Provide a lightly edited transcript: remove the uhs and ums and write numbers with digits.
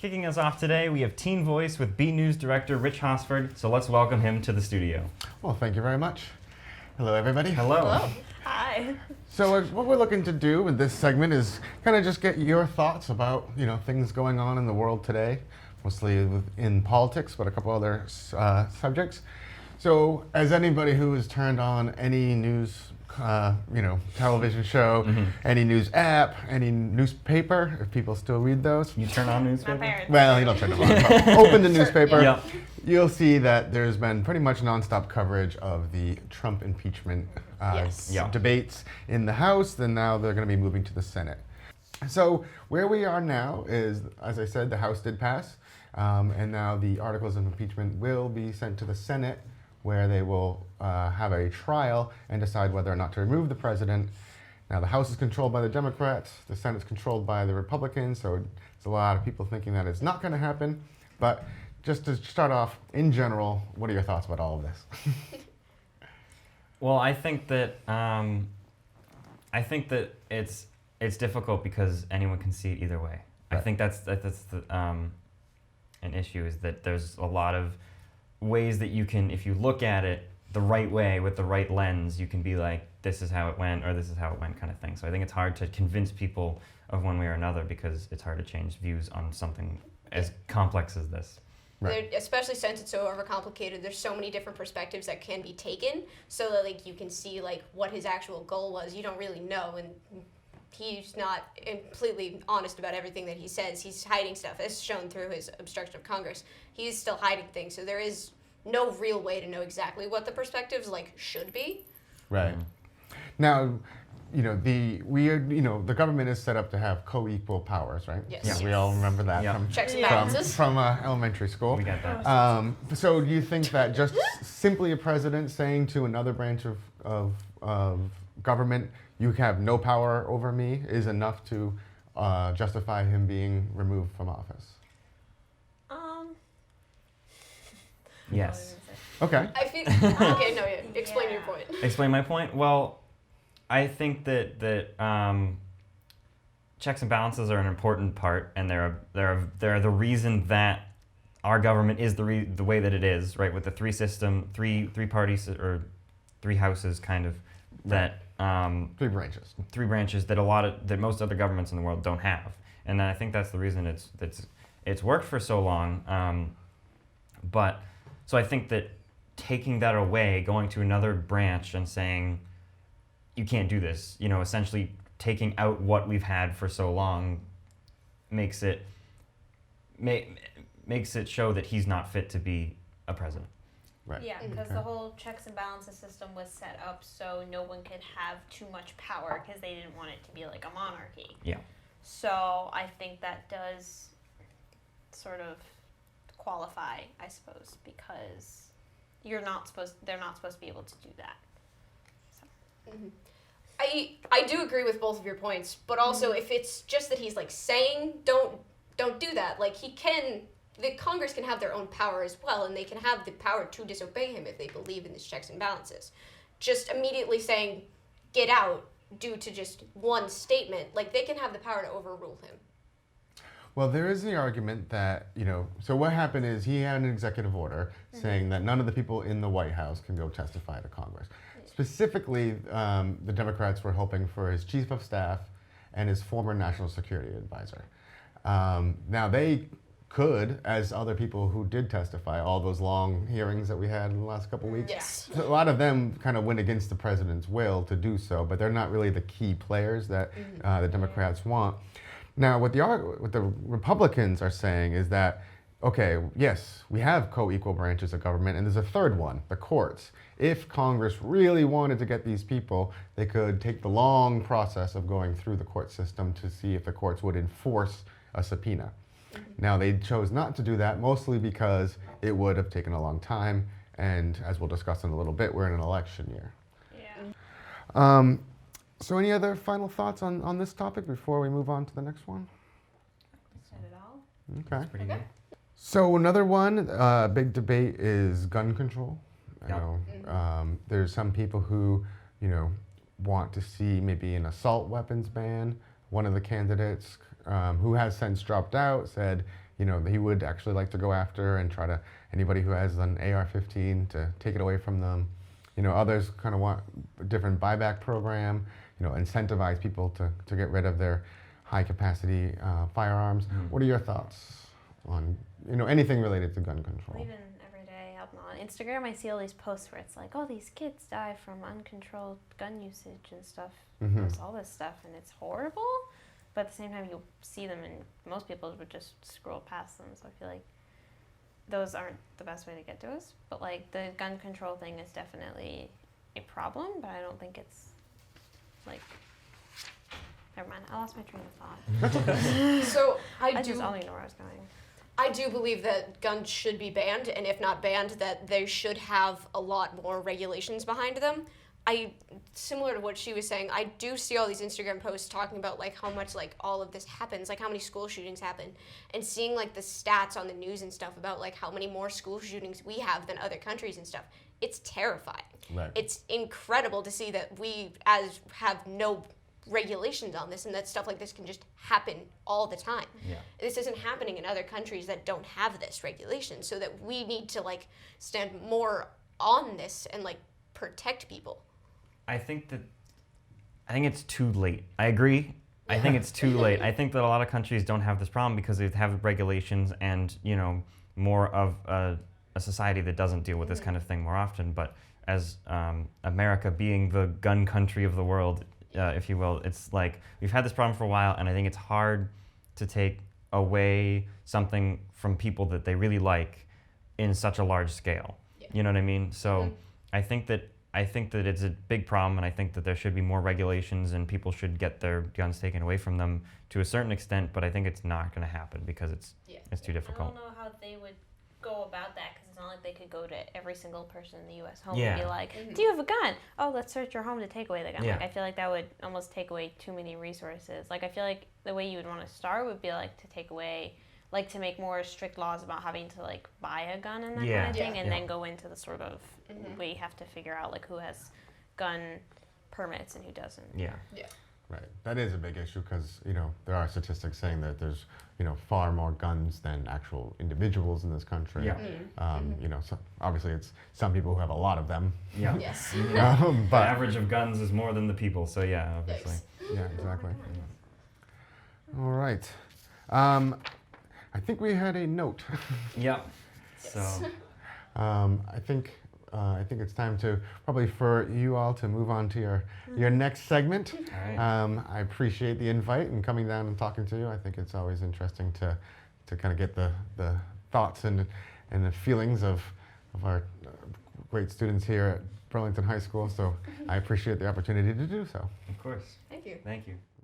Kicking us off today, we have Teen Voice with BNEWS Director Rich Hosford, so let's welcome him to the studio. Well, thank you very much. Hello, everybody. Hello. Hello. Hi. So what we're looking to do with this segment is kind of just get your thoughts about, things going on in the world today, mostly in politics, but a couple other subjects. So as anybody who has turned on any news, television show, any news app, any newspaper, if people still read those. You turn on My newspaper? parents. Well, you don't turn them on. But open the newspaper. Yep. You'll see that there's been pretty much nonstop coverage of the Trump impeachment Yes. Yeah. debates in the House. Then now they're going to be moving to the Senate. So where we are now is, as I said, the House did pass, and now the articles of impeachment will be sent to the Senate, where they will have a trial and decide whether or not to remove the president. Now the House is controlled by the Democrats, the Senate's controlled by the Republicans, so there's a lot of people thinking that it's not going to happen. But just to start off, in general, what are your thoughts about all of this? Well, I think that it's difficult because anyone can see it either way. I Right. think that's the, an issue, is that there's a lot of ways that you can, if you look at it the right way with the right lens, you can be like, this is how it went, or this is how it went, kind of thing. So I think it's hard to convince people of one way or another because it's hard to change views on something as complex as this. Right. Especially since it's so overcomplicated, there's so many different perspectives that can be taken, so that you can see what his actual goal was. You don't really know, and he's not completely honest about everything that he says. He's hiding stuff, as shown through his obstruction of Congress. He's still hiding things, so there is no real way to know exactly what the perspectives should be. Right. Now, the government is set up to have co-equal powers, right? Yes. Yeah. We all remember that Yeah. from Checks and from, balances. from elementary school. We got that. So do you think that just simply a president saying to another branch of government, you have no power over me, is enough to justify him being removed from office? Yes. Okay. I feel okay. No, yeah. Explain your point. Explain my point? Well, I think that checks and balances are an important part, and they're the reason that our government is the way that it is, right? With the three parties or three houses, kind of, that Three branches. three branches that most other governments in the world don't have, and I think that's the reason it's worked for so long. But so I think that taking that away, going to another branch and saying, you can't do this, essentially taking out what we've had for so long makes it show that he's not fit to be a president. Right. Yeah, because Okay. the whole checks and balances system was set up so no one could have too much power because they didn't want it to be like a monarchy. Yeah. So I think that does sort of qualify, I suppose, because they're not supposed to be able to do that. I do agree with both of your points, but also if it's just that he's saying don't do that, the Congress can have their own power as well, and they can have the power to disobey him if they believe in these checks and balances. Just immediately saying get out due to just one statement, they can have the power to overrule him. Well, there is the argument that, so what happened is he had an executive order saying that none of the people in the White House can go testify to Congress. Specifically, the Democrats were hoping for his chief of staff and his former national security advisor. Now, they could, as other people who did testify, all those long hearings that we had in the last couple of weeks, Yes. so a lot of them kind of went against the president's will to do so, but they're not really the key players that the Democrats want. Now, what the Republicans are saying is that, okay, yes, we have co-equal branches of government, and there's a third one, the courts. If Congress really wanted to get these people, they could take the long process of going through the court system to see if the courts would enforce a subpoena. Now, they chose not to do that, mostly because it would have taken a long time, and as we'll discuss in a little bit, we're in an election year. Yeah. So any other final thoughts on this topic before we move on to the next one? Said it all. Okay. Pretty Okay. good. So another one, big debate is gun control. I Yep. know there's some people who, want to see maybe an assault weapons ban. One of the candidates who has since dropped out said he would actually like to go after and try to anybody who has an AR-15 to take it away from them. Others kind of want a different buyback program. Incentivize people to get rid of their high-capacity firearms. What are your thoughts on anything related to gun control? Even every day up on Instagram, I see all these posts where it's like, oh, these kids die from uncontrolled gun usage and stuff. There's all this stuff, and it's horrible. But at the same time, you see them, and most people would just scroll past them. So I feel like those aren't the best way to get to us. But like the gun control thing is definitely a problem, but I don't think it's like. Never mind. I lost my train of thought. So I I don't even know where I was going. I do believe that guns should be banned, and if not banned, that they should have a lot more regulations behind them. Similar to what she was saying, I do see all these Instagram posts talking about like how much like all of this happens, like how many school shootings happen, and seeing like the stats on the news and stuff about like how many more school shootings we have than other countries and stuff. It's terrifying. Right. It's incredible to see that we have no regulations on this, and that stuff like this can just happen all the time. Yeah. This isn't happening in other countries that don't have this regulation, so that we need to like stand more on this and like protect people. I think it's too late. I agree. I think it's too late. I think that a lot of countries don't have this problem because they have regulations and, more of a society that doesn't deal with this kind of thing more often. But as America being the gun country of the world, if you will, it's like we've had this problem for a while, and I think it's hard to take away something from people that they really like in such a large scale. Yeah. You know what I mean? So I think that it's a big problem, and I think that there should be more regulations, and people should get their guns taken away from them to a certain extent. But I think it's not going to happen because it's too I difficult. don't know how they would go about that, because it's not like they could go to every single person in the U.S. home Yeah. and be like, do you have a gun? Oh, let's search your home to take away the gun. Yeah. Like, I feel like that would almost take away too many resources. Like, I feel like the way you would want to start would be like to take away, like to make more strict laws about having to like buy a gun and that Yeah. kind of thing, and Yeah. then go into the sort of way you have to figure out like who has gun permits and who doesn't. Yeah. Right. That is a big issue because, there are statistics saying that there's, far more guns than actual individuals in this country. Yeah. So obviously it's some people who have a lot of them. Yeah. Yes. The But average of guns is more than the people, so yeah, obviously. yeah, exactly. All right. I think we had a note. Yep. So I think it's time to probably for you all to move on to your next segment. all right. I appreciate the invite and coming down and talking to you. I think it's always interesting to kind of get the thoughts and the feelings of our great students here at Burlington High School. So I appreciate the opportunity to do so. Of course. Thank you. Thank you.